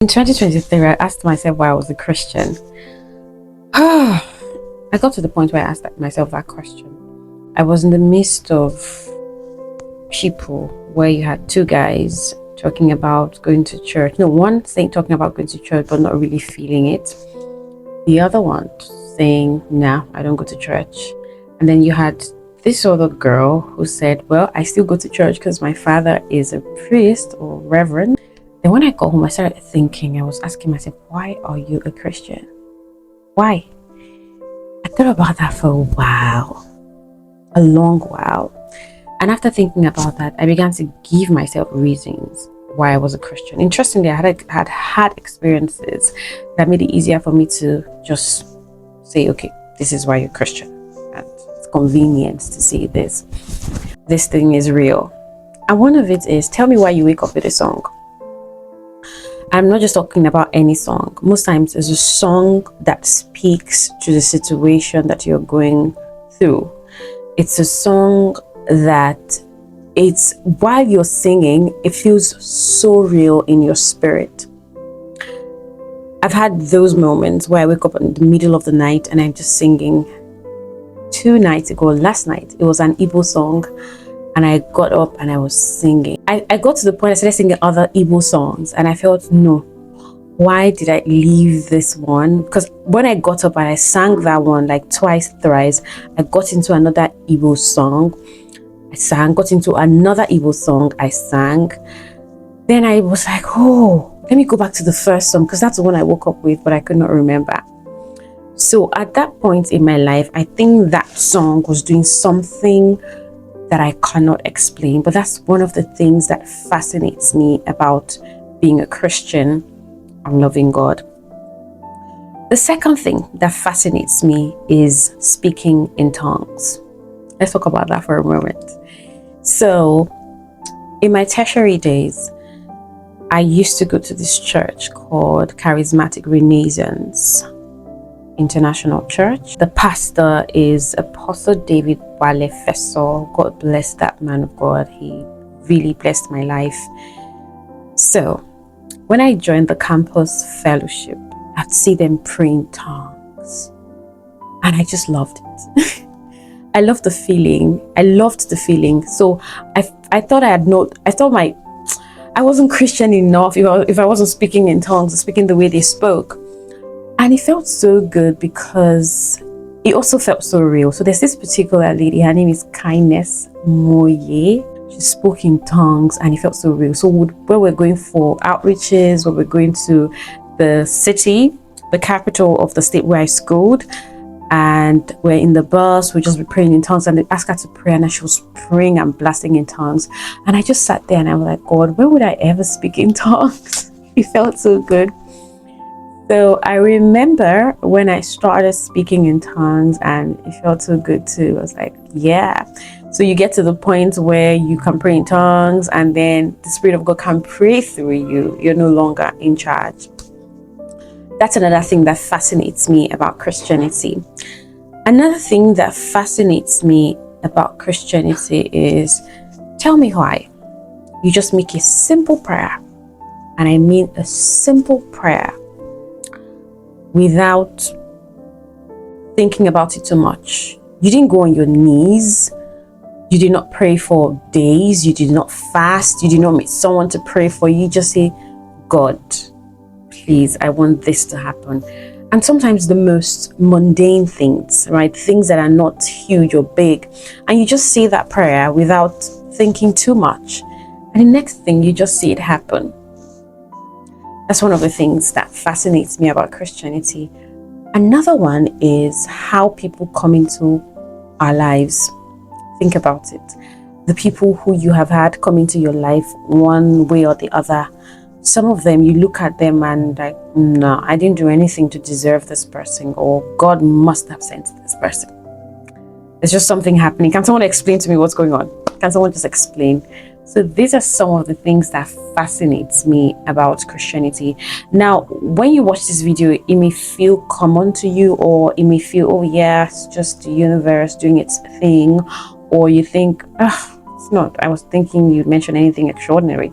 In 2023, I asked myself why I was a Christian. I got to the point where I asked myself that question. I was in the midst of people where you had two guys talking about going to church. No, one saying talking about going to church but not really feeling it. The other one saying, nah, I don't go to church. And then you had this other girl who said, well, I still go to church because my father is a priest or reverend. Then when I got home, I started thinking, I was asking myself, why are you a Christian? Why? I thought about that for a while, a long while. And after thinking about that, I began to give myself reasons why I was a Christian. Interestingly, I had experiences that made it easier for me to just say, okay, this is why you're Christian. And it's convenient to say this. This thing is real. And one of it is, tell me why you wake up with a song. I'm not just talking about any song. Most times it's a song that speaks to the situation that you're going through. It's a song that it's while you're singing, it feels so real in your spirit. I've had those moments where I wake up in the middle of the night and I'm just singing. 2 nights ago, last night, it was an Igbo song. And I got up and I was singing. I got to the point I started singing other Igbo songs and I felt, no, why did I leave this one? Because when I got up and I sang that one like twice, thrice, I got into another Igbo song. Got into another Igbo song, I sang. Then I was like, oh, let me go back to the first song because that's the one I woke up with, but I could not remember. So at that point in my life, I think that song was doing something that I cannot explain, but that's one of the things that fascinates me about being a Christian and loving God. The second thing that fascinates me is speaking in tongues. Let's talk about that for a moment. So, in my tertiary days, I used to go to this church called Charismatic Renaissance International Church. The pastor is Apostle David Wale Feso. God bless that man of God. He really blessed my life. So when I joined the campus fellowship, I'd see them pray in tongues and I just loved it. I loved the feeling. So I thought I wasn't Christian enough if I wasn't speaking in tongues, speaking the way they spoke. And it felt so good because it also felt so real. So there's this particular lady, her name is Kindness Moye. She spoke in tongues and it felt so real. So when we're going for outreaches, when we're going to the city, the capital of the state where I schooled, and we're in the bus, we'll just be praying in tongues and they ask her to pray and she was praying and blasting in tongues. And I just sat there and I was like, God, when would I ever speak in tongues? It felt so good. So I remember when I started speaking in tongues and it felt so good too. I was like, yeah. So you get to the point where you can pray in tongues and then the Spirit of God can pray through you. You're no longer in charge. That's another thing that fascinates me about Christianity. Another thing that fascinates me about Christianity is, tell me why. You just make a simple prayer. And I mean a simple prayer, without thinking about it too much. You didn't go on your knees. You did not pray for days. You did not fast. You did not meet someone to pray for you. You just say, God, please, I want this to happen. And sometimes the most mundane things, right? Things that are not huge or big. And you just say that prayer without thinking too much. And the next thing, you just see it happen. That's one of the things that fascinates me about Christianity. Another one is how people come into our lives. Think about it. The people who you have had come into your life one way or the other. Some of them, you look at them and like, no, I didn't do anything to deserve this person, or God must have sent this person. There's just something happening. Can someone explain to me what's going on? Can someone just explain? So these are some of the things that fascinates me about Christianity. Now, when you watch this video, it may feel common to you, or it may feel, oh yeah, it's just the universe doing its thing, or you think, it's not. I was thinking you'd mention anything extraordinary.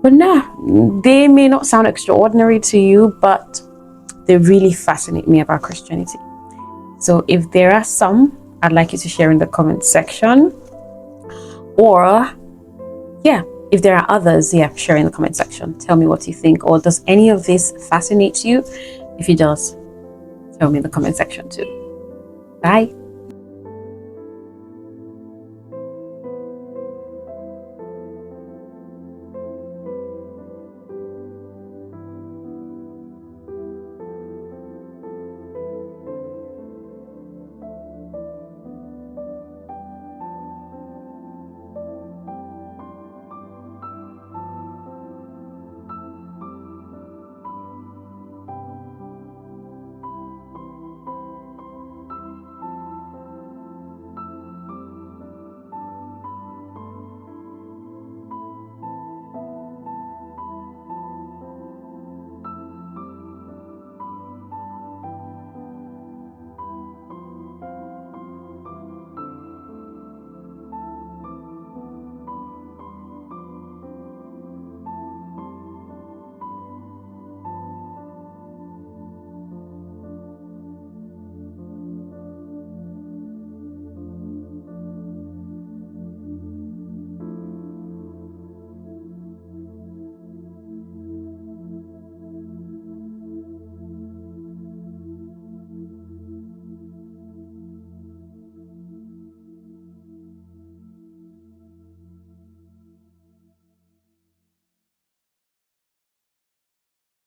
But no, they may not sound extraordinary to you, but they really fascinate me about Christianity. So if there are some, I'd like you to share in the comment section. Or yeah, if there are others, yeah, share in the comment section. Tell me what you think. Or does any of this fascinate you? If it does, tell me in the comment section too. Bye.